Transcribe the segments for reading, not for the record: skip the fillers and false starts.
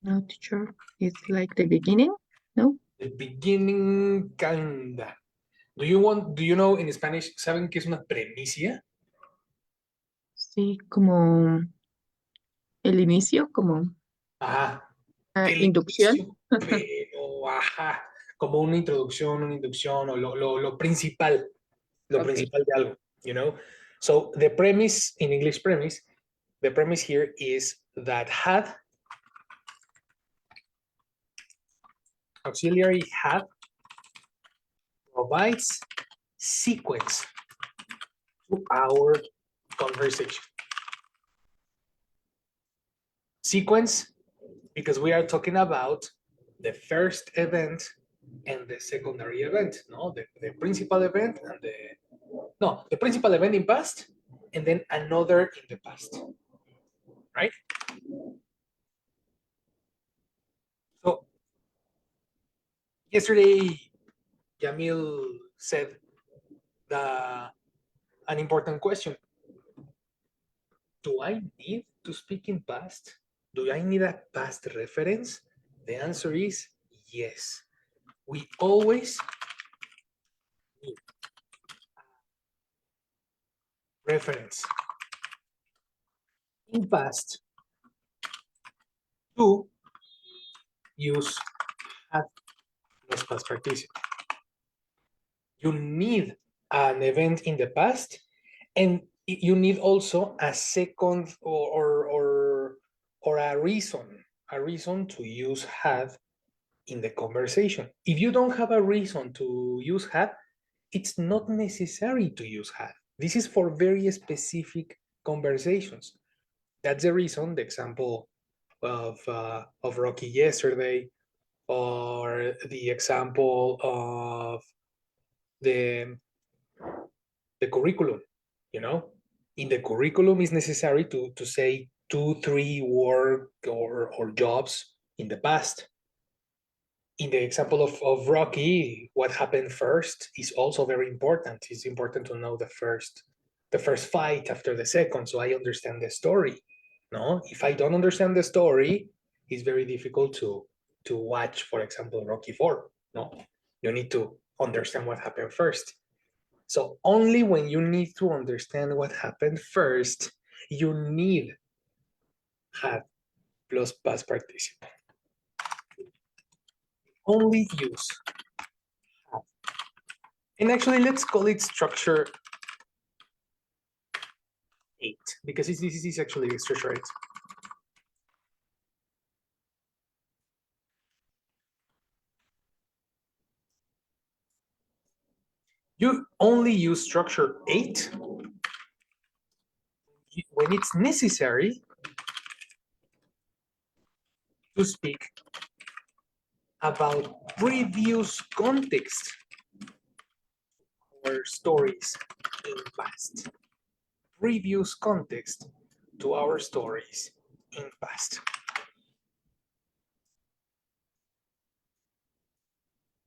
No, teacher. It's like the beginning. No. The beginning, kinda. Do you know in Spanish, ¿saben qué es una premicia? Sí, como el inicio, como Ajá, el inducción. inicio, pero ajá, como una introducción, una inducción, o lo principal, lo Okay. principal de algo, you know? So the premise, in English premise, the premise here is that had, auxiliary had, provides sequence to our conversation. Sequence, because we are talking about the first event and the secondary event, no? The principal event and the principal event in past and then another in the past, right? So yesterday, Jamil said an important question. Do I need to speak in past? Do I need a past reference? The answer is yes. We always need reference in past to use had plus past participle. You need an event in the past, and you need also a second or a reason to use had in the conversation. If you don't have a reason to use had, it's not necessary to use had. This is for very specific conversations. That's the reason, the example of Rocky yesterday, or the example of the curriculum, you know, in the curriculum is necessary to say 2, 3 work or jobs in the past. In the example of Rocky, what happened first is also very important. It's important to know the first fight after the second, so I understand the story. No, if I don't understand the story, it's very difficult to watch, for example, Rocky 4. No, you need to understand what happened first. So only when you need to understand what happened first, you need had plus past participle. Only use had. And actually, let's call it structure 8, because this is actually structure 8. You only use structure 8 when it's necessary to speak about previous context or stories in past. Previous context to our stories in past.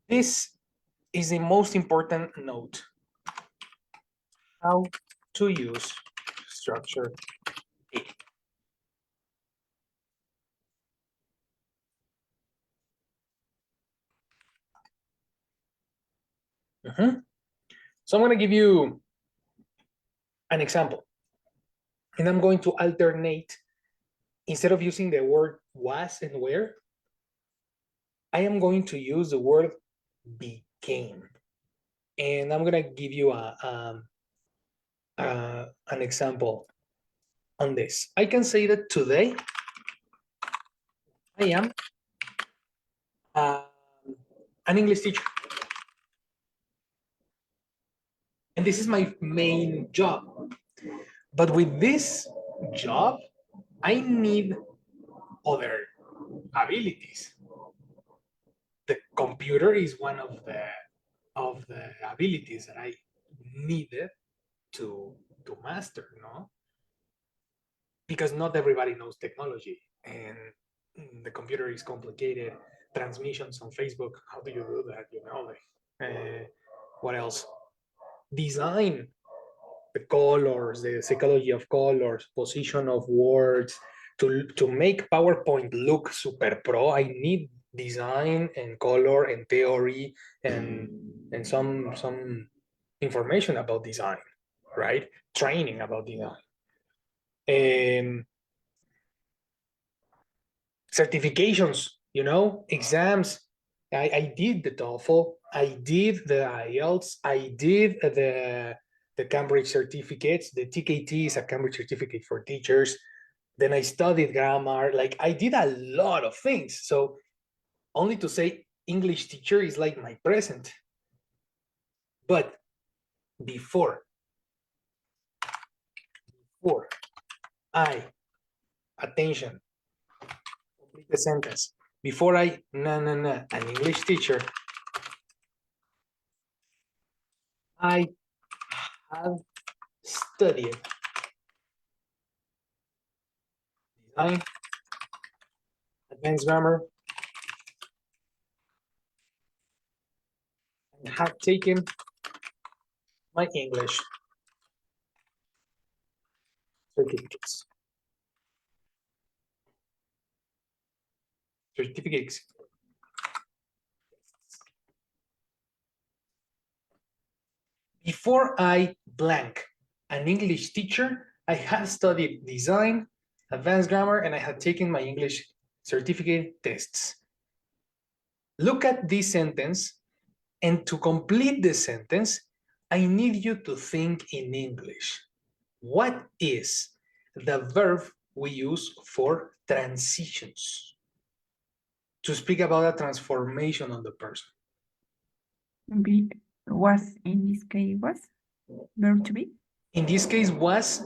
This is the most important note. How to use structure 8. So I'm going to give you an example. And I'm going to alternate, instead of using the word was and were, I am going to use the word became. And I'm going to give you an example on this. I can say that today I am an English teacher. And this is my main job. But with this job, I need other abilities. The computer is one of the abilities that I needed to master, no? Because not everybody knows technology, and the computer is complicated. Transmissions on Facebook, how do you do that? You know, like, what else? Design, the colors, the psychology of colors, position of words, to make PowerPoint look super pro, I need design and color and theory and some information about design, right? Training about design. Certifications, exams. I did the TOEFL, I did the IELTS, I did the Cambridge certificates. The TKT is a Cambridge certificate for teachers. Then I studied grammar. Like I did a lot of things. So only to say English teacher is like my present. But before I, attention, complete the sentence. Before I, an English teacher, I have studied design, advanced grammar, and have taken my English certificates. Certificates. Before I blank an English teacher, I had studied design, advanced grammar, and I had taken my English certificate tests. Look at this sentence, and to complete the sentence, I need you to think in English. What is the verb we use for transitions? To speak about a transformation on the person. Be was in this case was verb to be. In this case, was,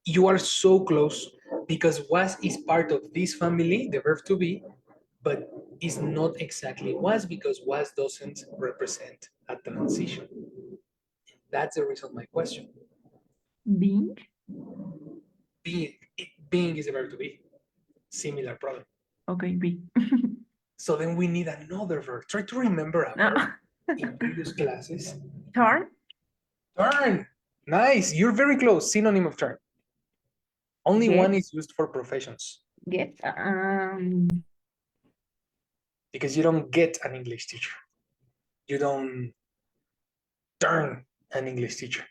you are so close because was is part of this family, the verb to be, but is not exactly was because was doesn't represent a transition. That's the reason my question. Being. Being is the verb to be. Similar problem. Okay, be. So then we need another verb. Try to remember a verb in previous classes. Turn. Turn. Nice. You're very close. Synonym of turn. Only Get. one is used for professions. Get. Because you don't get an English teacher. You don't turn an English teacher.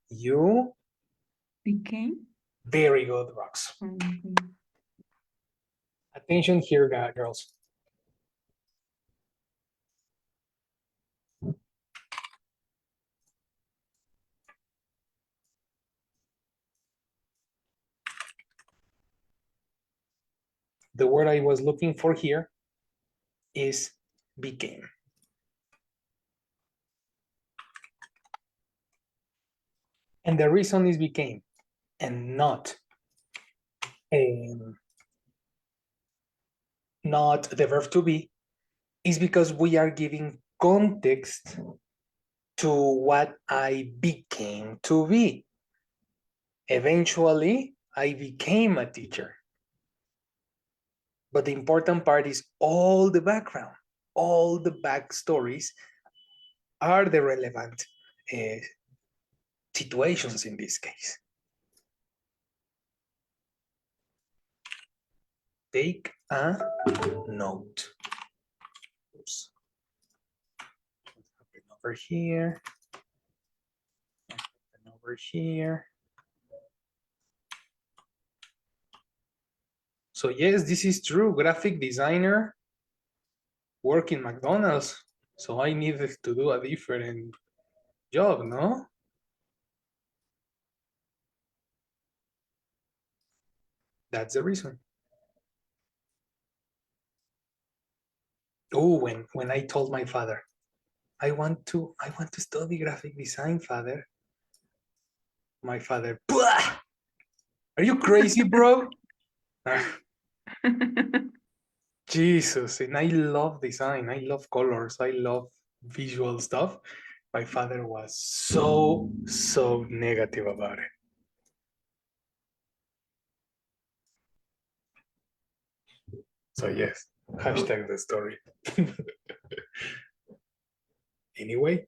You Became. very good, Rox. Okay. Attention here, girls. The word I was looking for here is became. And the reason is became and not the verb to be is because we are giving context to what I became to be. Eventually, I became a teacher. But the important part is all the background, all the backstories are the relevant situations in this case. Take a note. Oops. Over here. Over here. So yes, this is true. Graphic designer work in McDonald's. So I needed to do a different job, no? That's the reason. Oh, when I told my father, I want to study graphic design, father. My father, "Blah! Are you crazy, bro?" Jesus, and I love design. I love colors. I love visual stuff. My father was so negative about it. So yes, hashtag the story. Anyway,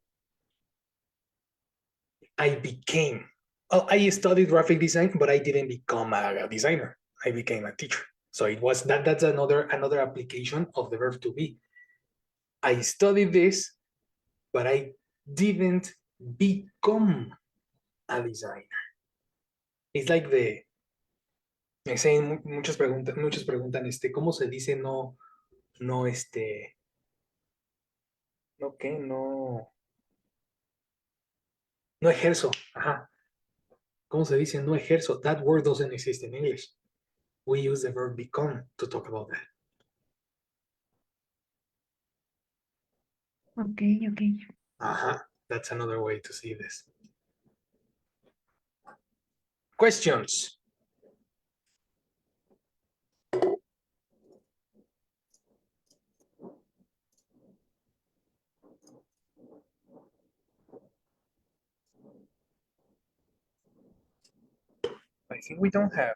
I studied graphic design, but I didn't become a designer. I became a teacher. So it was that's another application of the verb to be. I studied this, but I didn't become a designer. It's like the me dicen, muchos preguntan, ¿cómo se dice no, no, no qué, no ejerzo? Ajá. ¿Cómo se dice no ejerzo? That word doesn't exist in English. We use the verb become to talk about that. Okay, okay. Ajá. That's another way to see this. Questions? I think we don't have.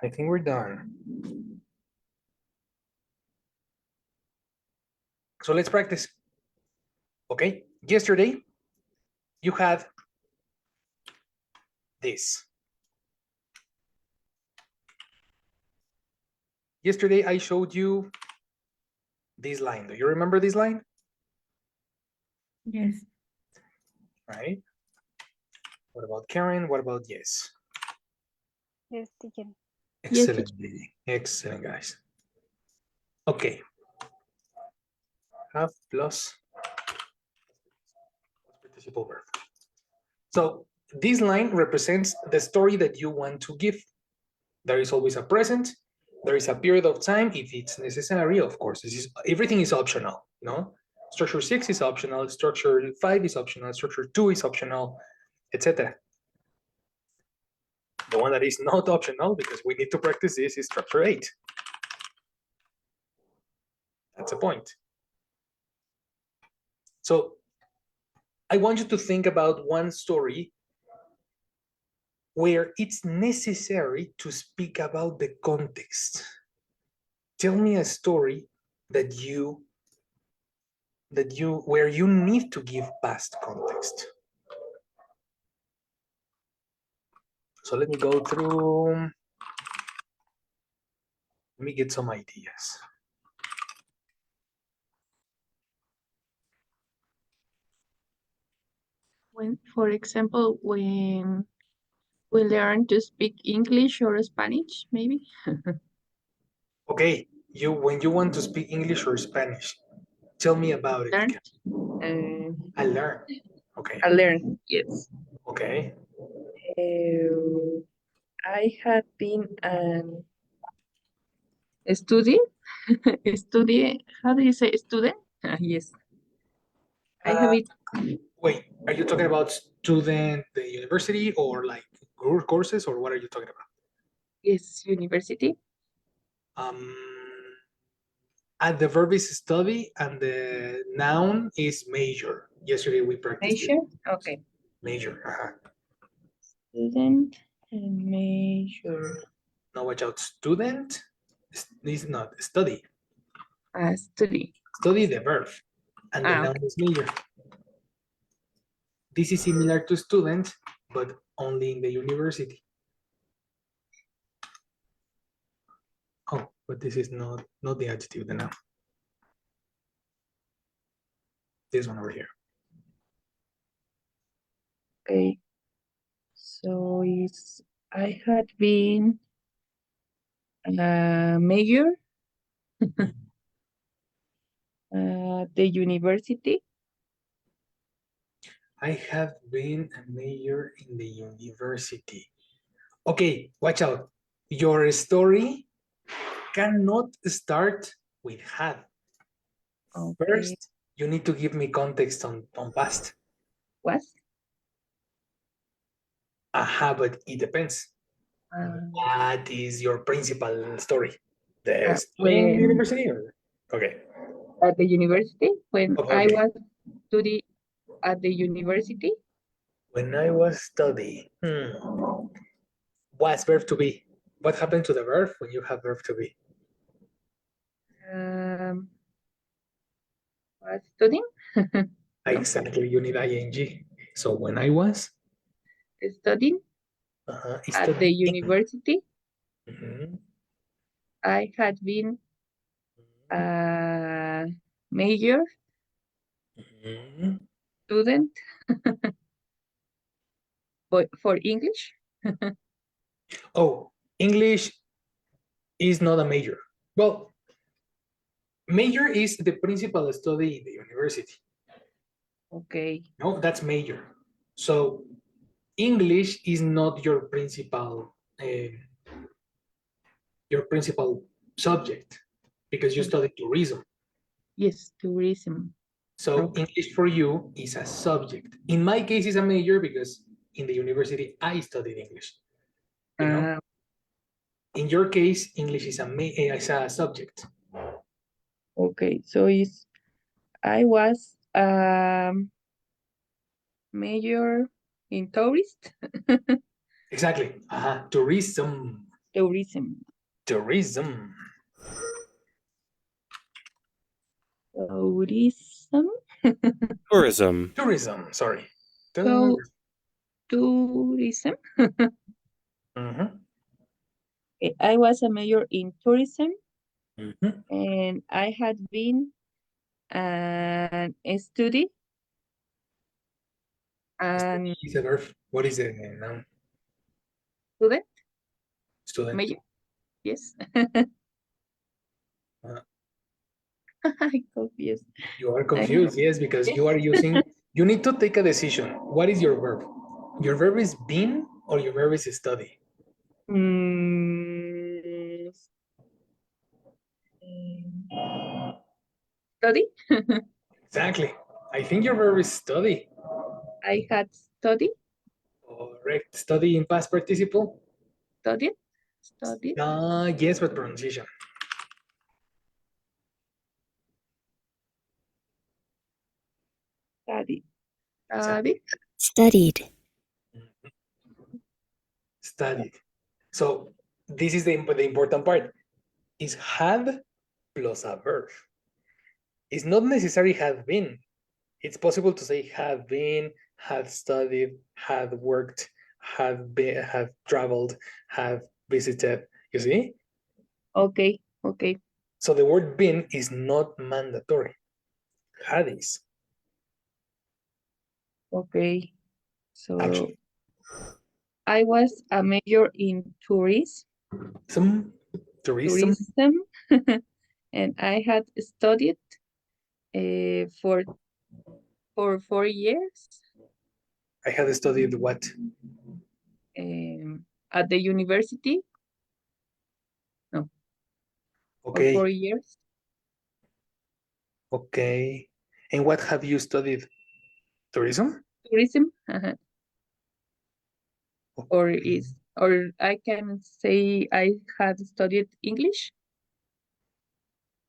I think we're done. So let's practice. Okay. Yesterday, you had this. Yesterday, I showed you this line. Do you remember this line? Yes. Right. What about Karen? What about yes? Yes, teacher. Excellent, Lily. Excellent, guys. Okay. Have plus participle verb. So this line represents the story that you want to give. There is always a present. There is a period of time if it's necessary. Of course, everything is optional. No, structure 6 is optional. Structure 5 is optional. Structure 2 is optional, etc. The one that is not optional because we need to practice this is structure 8. That's the point. So I want you to think about one story where it's necessary to speak about the context. Tell me a story where you need to give past context. So let me go through. Let me get some ideas. When, for example, when we learn to speak English or Spanish, maybe. Okay, when you want to speak English or Spanish, tell me about it. Learn. I learn. Okay. I learn. Yes. Okay. I have been study. Study. How do you say student? Yes. I have it. Wait, are you talking about student, the university, or like courses, or what are you talking about? Yes, university. And the verb is study, and the noun is major. Yesterday we practiced Major. it. Okay. Major. Student and major. Now watch out. Student is not study. Study. Study the verb, and the noun Okay. is major. This is similar to student, but only in the university. Oh, but this is not the adjective, the noun. This one over here. Okay. So I had been major the university. I have been a major in the university. Okay, watch out. Your story cannot start with had. Okay. First, you need to give me context on past. Was? Aha, but it depends. What is your principal story? The studying When university? Or? Okay. at the university, when Okay, I okay. was studying at the university. When I was studying, what's verb to be? What happened to the verb when you have verb to be? Was studying. No? Exactly, you need ing. So when I was studying at the Studying. university. Mhm. I had been a major Mhm. student for English. Oh, English is not a major. Well, major is the principal study in the university. Okay. No, that's major. So English is not your principal subject because you study tourism. Yes, tourism. So Okay. English for you is a subject. In my case, it's a major because in the university I studied English. You know, Uh, in your case, English is a subject. okay. So I was major in Exactly. Tourism. tourism. Tourism. Tourism. Tourism. Tourism. Sorry. So tourism. Mhm. I was a major in tourism, Mhm. and I had been a study and Is a verb. What is the noun? student. Student. Major. Yes. Uh, I confused. you are I, confused, yes, because you are using. You need to take a decision. What is your verb? Your verb is been or your verb is study. mm, study. Exactly. I think your verb is study. I had studied, Correct. Study in past participle. studied, studied, Yes, but pronunciation. studied, Exactly. studied. Studied. Studied. So this is the important part. Is had plus a verb. It's not necessarily had been. It's possible to say had been, had studied, had worked, had traveled, have visited. You see? Okay, okay, So the word been is not mandatory. Had is. okay. So Actually. I was a major in Some tourism. tourism, and I had studied for 4 years I had studied what? at the university. No, for Okay. 4 years. Okay. And what have you studied? Tourism? Tourism, Okay. or I can say I had studied English.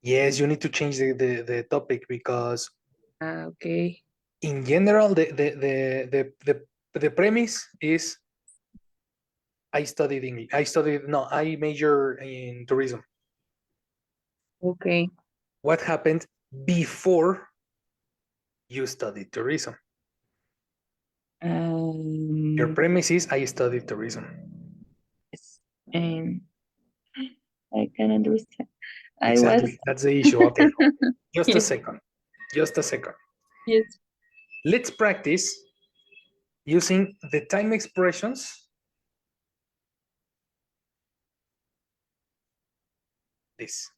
Yes, you need to change the topic because Okay, in general the premise is I studied English. I major in tourism. okay. What happened before you studied tourism? Your Um, premise is I studied tourism. yes, and I can understand. I was Exactly. That's the issue. Okay. Just a yes, second. Just a second. yes. Let's practice using the time expressions. This.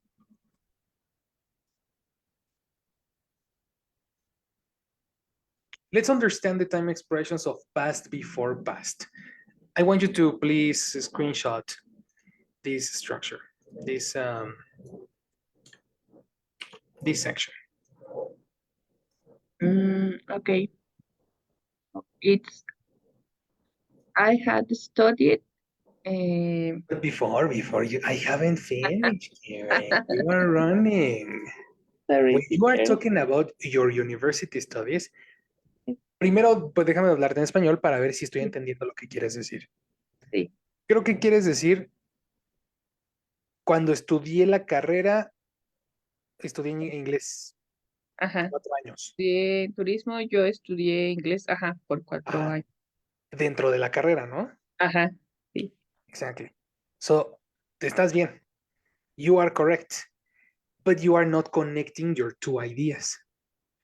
Let's understand the time expressions of past before past. I want you to please screenshot this structure, this this section. Okay. It's I had studied. But before you, I haven't finished. Karen. You are running. Sorry, When you are teacher. talking about your university studies, primero, pues déjame hablarte en español para ver si estoy entendiendo lo que quieres decir. Sí. Creo que quieres decir, cuando estudié la carrera, estudié en inglés Ajá. 4 años. Estudié turismo, yo estudié inglés, ajá, por cuatro Ajá. años. dentro de la carrera, ¿no? Ajá, sí. Exactly. So, te estás bien. You are correct. But you are not connecting your two ideas.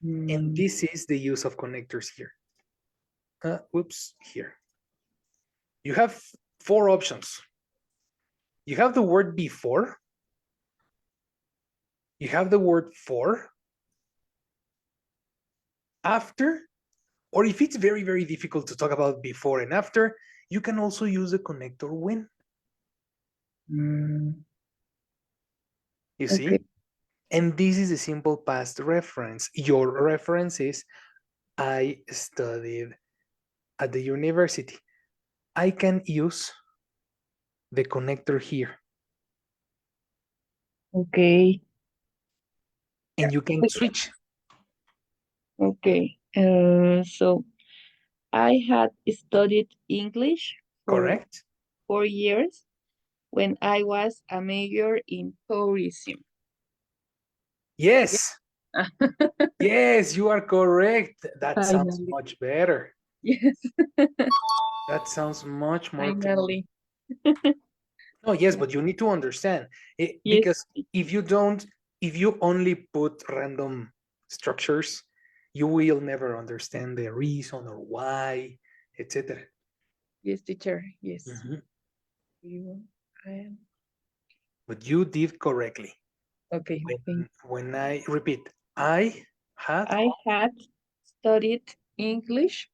And this is the use of connectors here. Oops, here. You have 4 options. You have the word before. You have the word for. After. Or if it's very, very difficult to talk about before and after, you can also use the connector when. You see? Okay. And this is a simple past reference. Your reference is I studied at the university. I can use the connector here. Okay. And you can switch. Okay. So I had studied English for Correct? 4 years when I was a major in tourism. Yes. Yeah. Yes, you are correct. That sounds Finally. much better. Yes. That sounds much more clear. Finally. No, yes, but you need to understand Yes. because if you don't, if you only put random structures, you will never understand the reason or why, etc. Yes, teacher. Yes. You, But you did correctly. okay. When I repeat, I had I had studied English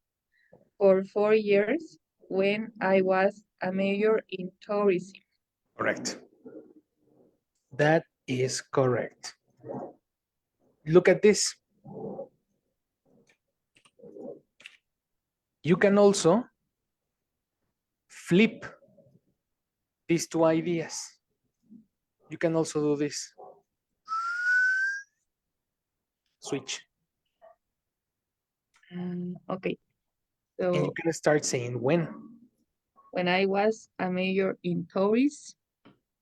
for 4 years when I was a major in tourism. correct. That is correct. Look at this. You can also flip these two ideas. You can also do this. Switch. Okay. And you So can start saying when. when I was a major in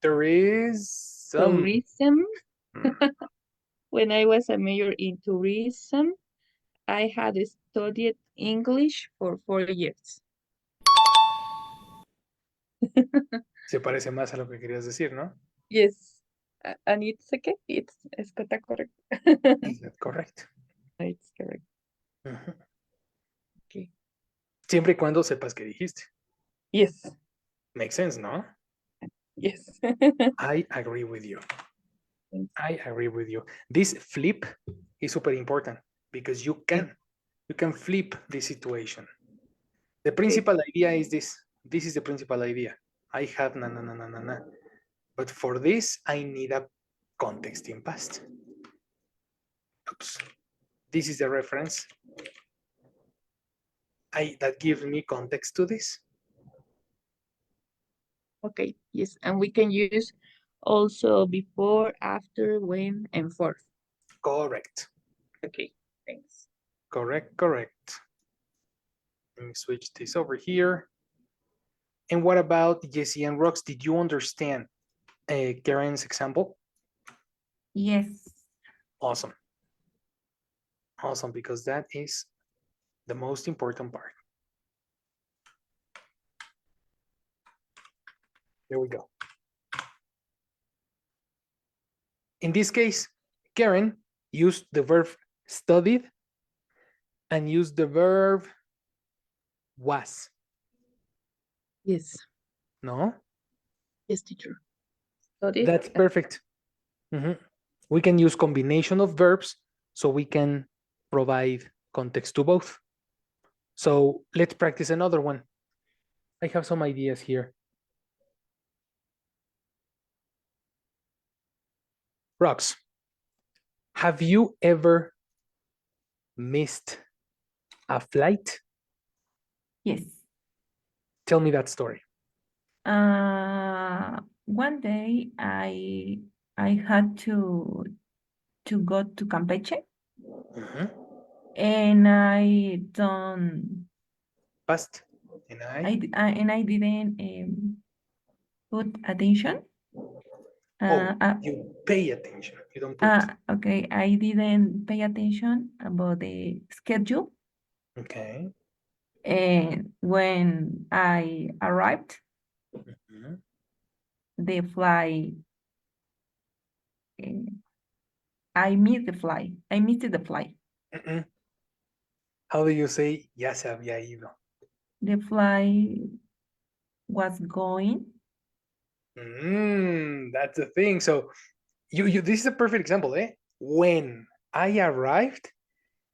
There is some. tourism, when I was a major in tourism, I had studied English for 4 years. Se parece más a lo que querías decir, ¿no? Yes. And it's okay. Está correct. Is that correct? It's correct. Ujú. Okay. Siempre y cuando sepas qué dijiste. Yes. Makes sense, ¿no? Yes. I agree with you. Thanks. I agree with you. This flip is super important because you can flip the situation. The principal idea is this. This is the principal idea. I have na na na na na na. But for this, I need a context in past. Oops. This is the reference. That gives me context to this. Okay. Yes. And we can use also before, after, when, and for. Correct. Okay. Thanks. Correct, correct. Let me switch this over here. And what about Jesse and Rox? Did you understand Karen's example? Yes. Awesome. Awesome, because that is the most important part. There we go. In this case, Karen used the verb studied and used the verb was. Yes. No? Yes, teacher. Studied. That's perfect. We can use combination of verbs so we can provide context to both. So let's practice another one. I have some ideas here. Rox, have you ever missed a flight? Yes. Tell me that story. One day I had to go to Campeche and I don't Past. And I didn't put attention. you pay attention. You don't put. Okay, I didn't pay attention about the schedule. Okay. And when I arrived, Mhm. the fly, eh, I missed the fly. I missed the fly. Mm-mm. How do you say ya se había ido? The fly was going. That's the thing. So you this is a perfect example, eh? When I arrived,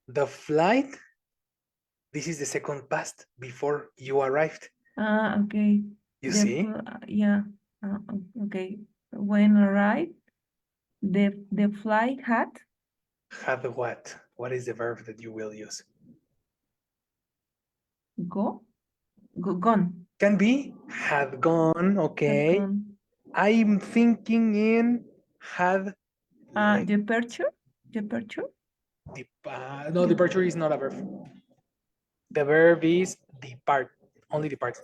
the flight, this is the second past before you arrived. Okay. You The see? yeah. Okay. When arrived, the fly had Had what? What is the verb that you will use? gone. Can be had gone, Had okay. gone. I'm thinking in had left. Departure. Departure. No, departure is not a verb. The verb is depart. Only depart.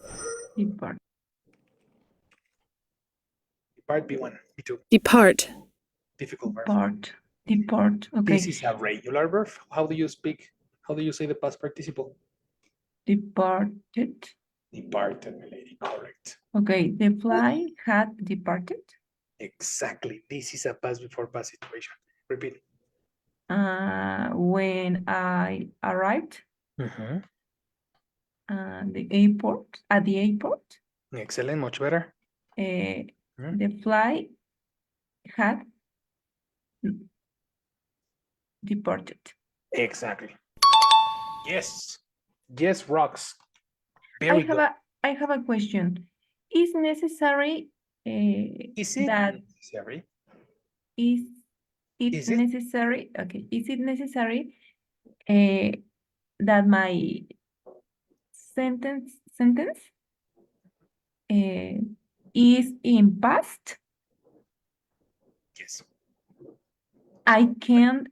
Depart. Depart B1, B2. Depart. Difficult verb. Depart. Depart. This Okay. is a regular verb. How do you speak? How do you say the past participle? Departed. Departed, my lady. Correct. Okay. The fly had departed. Exactly. This is a past before past situation. Repeat. When I arrived Mhm. the airport at the airport, Excellent. Much better. Mhm. the fly had departed. Exactly. Yes. Yes, rocks. Very good. I have a question. Is necessary Is it that necessary? is it Is it? necessary? Okay, is it necessary uh, that my sentence is in past? Yes. I can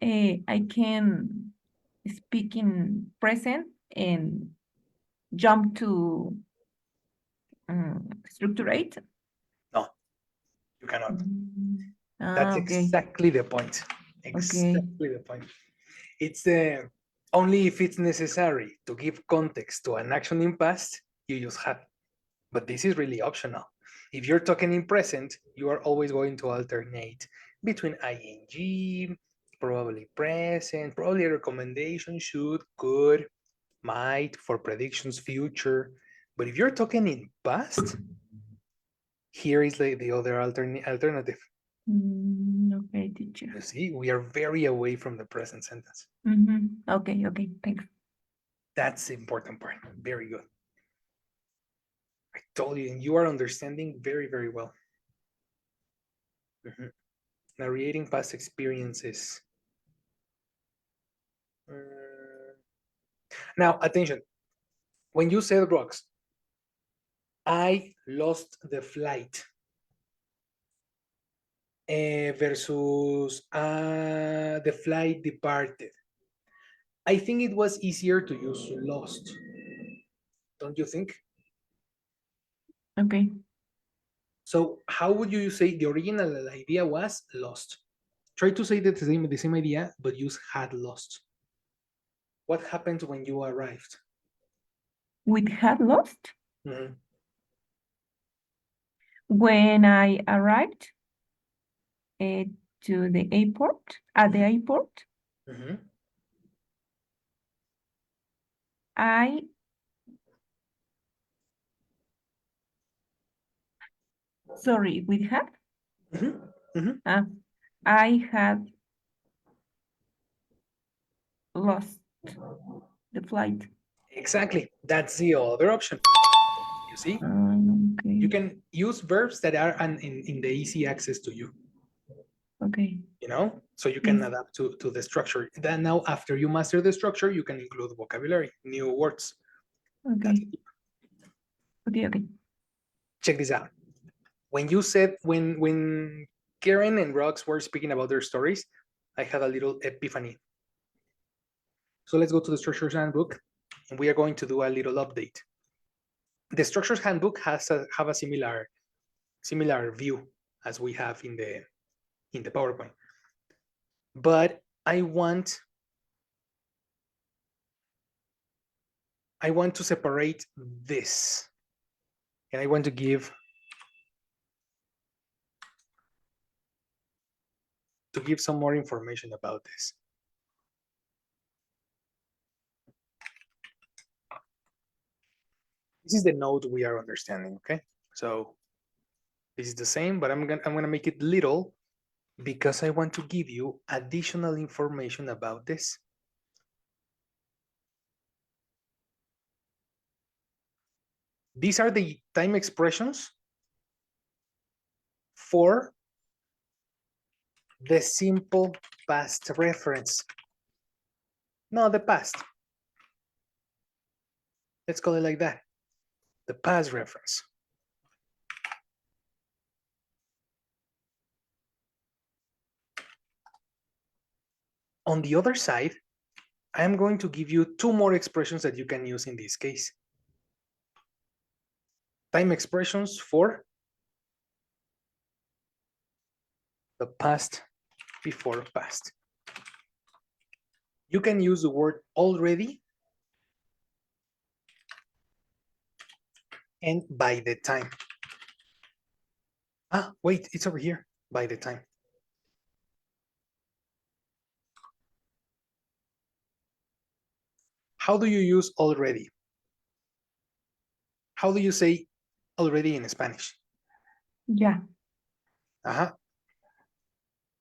speak in present and jump to structure 8. No, you cannot. That's Okay, exactly the point. okay. Exactly the point. It's only if it's necessary to give context to an action in past, you use had. But this is really optional. If you're talking in present, you are always going to alternate between ing, probably present, probably a recommendation, should, could, might for predictions, future. But if you're talking in past, here is like the other alternative. Okay, teacher. You see, we are very away from the present sentence. Okay, okay, thanks. That's the important part. Very good. I told you, and you are understanding very, very well. Mhm. Narrating past experiences. Now, attention. When you said rocks, I lost the flight versus the flight departed. I think it was easier to use lost. Don't you think? Okay. So how would you say the original idea was lost? Try to say the same idea, but use had lost. What happened when you arrived? We had lost Mhm. when I arrived to the airport, at the airport, Mhm. I sorry, we had Mhm. Mhm. I had lost the flight. Exactly. That's the other option. You see, you Okay, can use verbs that are in the easy access to you. okay, You know, so you can yes, adapt to the structure. Then now, after you master the structure, you can include vocabulary, new words. That's okay, it. okay, okay. Check this out. When you said when Karen and Rox were speaking about their stories, I had a little epiphany. So let's go to the structures handbook, and we are going to do a little update. The structures handbook has have a similar view as we have in the PowerPoint, but I want I want to separate this. And I want to give some more information about this. This is the node we are understanding, okay? So this is the same, but I'm gonna make it little because I want to give you additional information about this. These are the time expressions for the simple past reference. No, the past. Let's call it like that. The past reference. On the other side, I'm going to give you two more expressions that you can use in this case. Time expressions for the past before past. You can use the word already and by the time. Ah, wait, it's over here, by the time. How do you use already? How do you say already in Spanish? Ya. Ajá.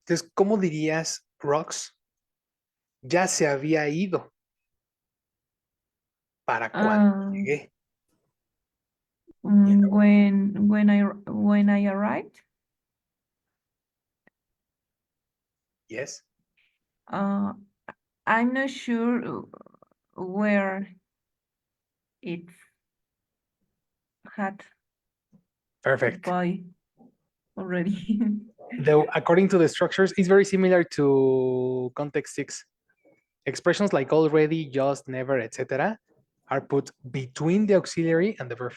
Entonces, ¿cómo dirías Rox? Ya se había ido. Para cuando llegué. You know? When I arrived, Yes. I'm not sure where it had Perfect. by already. Though, according to the structures, it's very similar to context 6. Expressions like already, just, never, etc. are put between the auxiliary and the verb.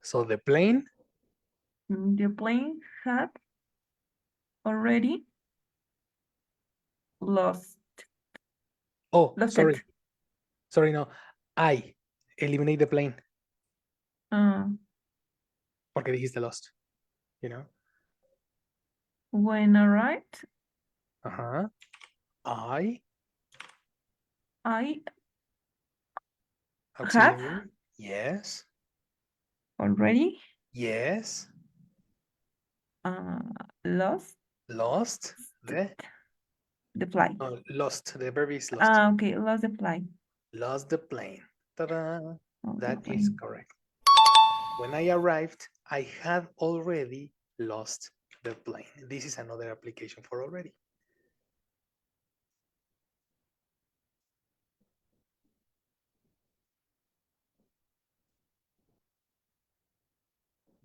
So the plane. The plane had already lost. Oh, Lost sorry. it. Sorry, no. I eliminate the plane. Porque dijiste lost. You know? When arrived, Uh-huh. I auxiliary. have Yes. already Yes. lost Lost the flight. no, lost. The verb is lost. Okay, lost the flight. Lost the plane. Ta-da. Oh, That the is plane. correct. When I arrived, I had already lost the plane. This is another application for already.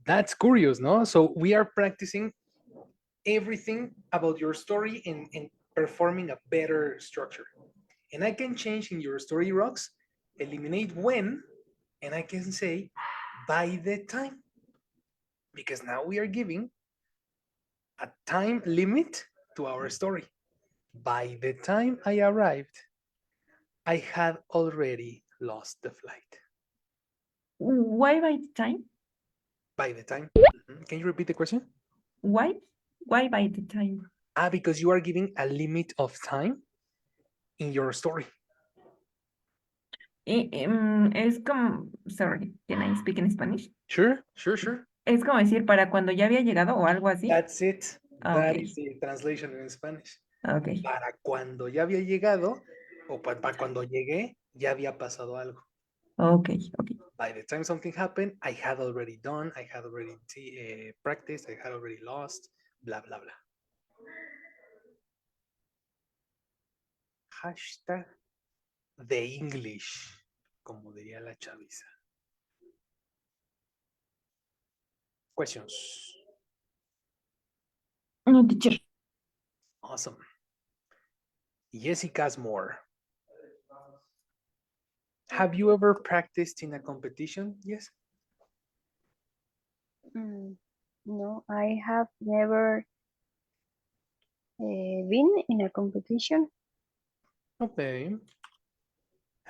That's curious, no? So we are practicing everything about your story and performing a better structure. And I can change in your story rocks, eliminate when, and I can say by the time. Because now we are giving a time limit to our story. By the time I arrived, I had already lost the flight. Why by the time? By the time. Can you repeat the question? Why? Why by the time? Because you are giving a limit of time in your story. Es como, sorry, can I speak in Spanish? Sure. Es como decir para cuando ya había llegado o algo así. That's it. That Okay. is the translation in Spanish. Okay. Para cuando ya había llegado o para cuando llegué, ya había pasado algo. Okay. By the time something happened, I had already done, I had already practiced, I had already lost, blah, blah, blah. Hashtag de English, como diría la chaviza. Questions? No, teacher. Awesome. Jessica's more. Have you ever practiced in a competition? Yes. No, I have never been in a competition. Okay.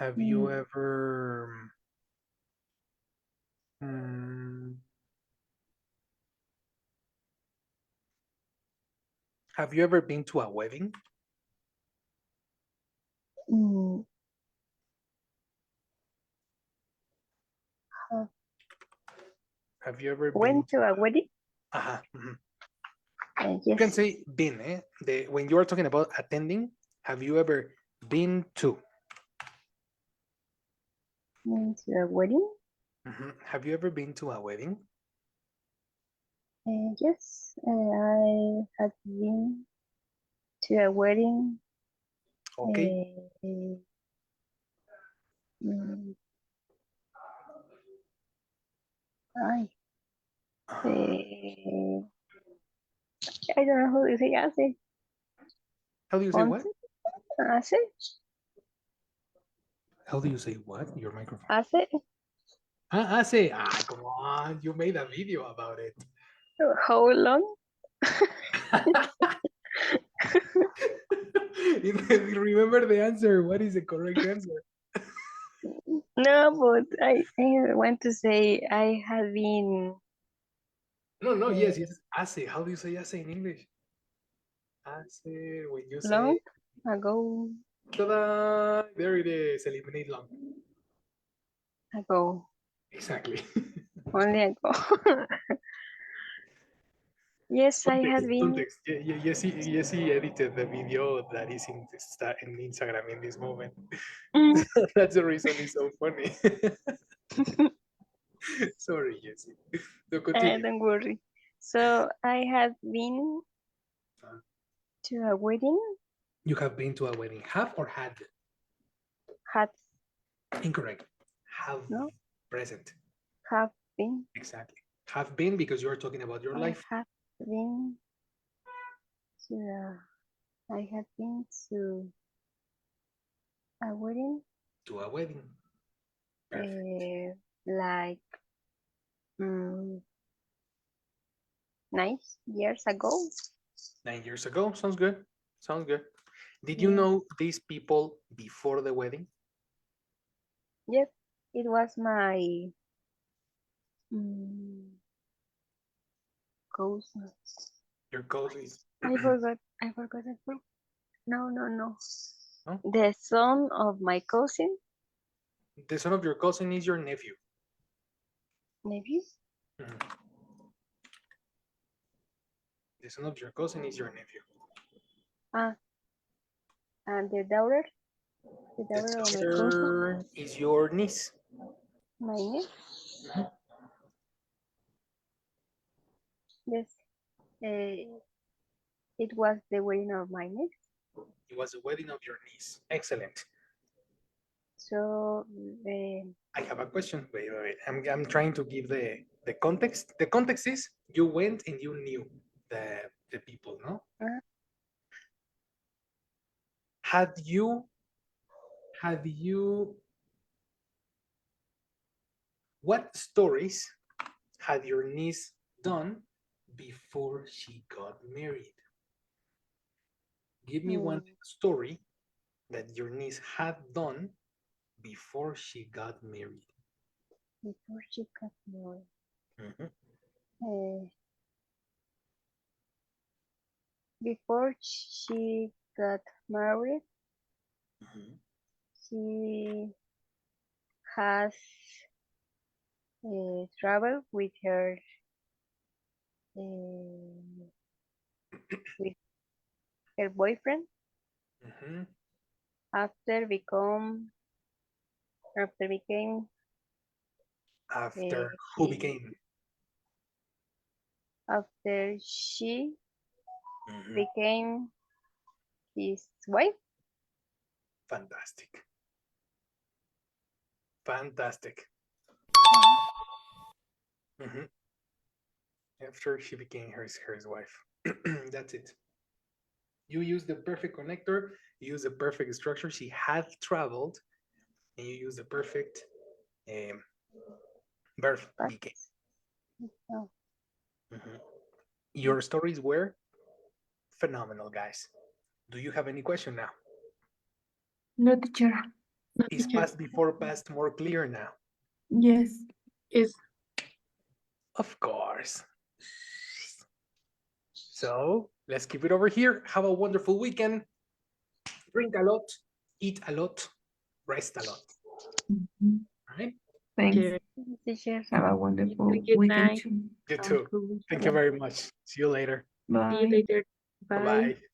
Have you ever mm, have you ever been to a wedding? Mm, Have you ever been went to a wedding? mhm. You can Yes. say been, when you are talking about attending, have you ever been to? Went to a wedding? Have you ever been to a wedding? Yes. I have been to a wedding. Okay. Mm, ay, I don't know how to say hace. How do you say what? Hace? How do you say what? Your microphone. Hace? Say, come on, you made a video about it. How long? Remember the answer. What is the correct answer? No, but I want to say I have been No, yes, uh, hace. How do you say hace in English? Hace, when you long say, ago, ta-da, there it is, eliminate long. ago, Exactly. only ago. Yes, I had been. Context. Yes, he edited the video that is in Instagram in this moment. That's the reason it's so funny. Sorry, Jesse. So continue. Don't worry. So I had been to a wedding. You have been to a wedding. Have or had? Had Incorrect. Have, no present. have been. Exactly. Have been because you're talking about your I life. have been to. I had been to a wedding. To a wedding. Perfect. Like mm, 9 years ago. 9 years ago. Sounds good. Sounds good. Did you Yeah. know these people before the wedding? Yes, it was my mm, cousin. Your cousins. I forgot. I forgot. I forgot. No, no, no. No? The son of my cousin, The son of your cousin is your nephew. nephew. Mhm. The son of your cousin is your nephew. Ah, and the The daughter of my cousin, daughter is your niece. my niece. Yes, it was the wedding of my niece. It was the wedding of your niece. Excellent. So, I have a question. Wait. I'm trying to give the context. The context is you went and you knew the people, no? uh, Had you what stories had your niece done before she got married? Give me one mm, story that your niece had done before she got married. before she got married. Mhm. Uh, Before she got married, Mhm. she has traveled uh, with her boyfriend Mhm. after become after became After who he became? after she Mhm. became his wife. Fantastic. Fantastic. Mhm. After she became his wife. That's it. You use the perfect connector, you use the perfect structure. She had traveled, and you use the perfect um, verb But became. no, Mhm. Your stories were phenomenal, guys. Do you have any question now? No, teacher. No, Is teacher. past before past more clear now? Yes. Is Of course. So let's keep it over here. Have a wonderful weekend. Drink a lot, eat a lot, rest a lot. Mhm. All right? Thanks. teacher. Teacher. Have a wonderful Good weekend night. too. You too. Thank you very much. See you later. See you Bye. later. Bye. Bye-bye.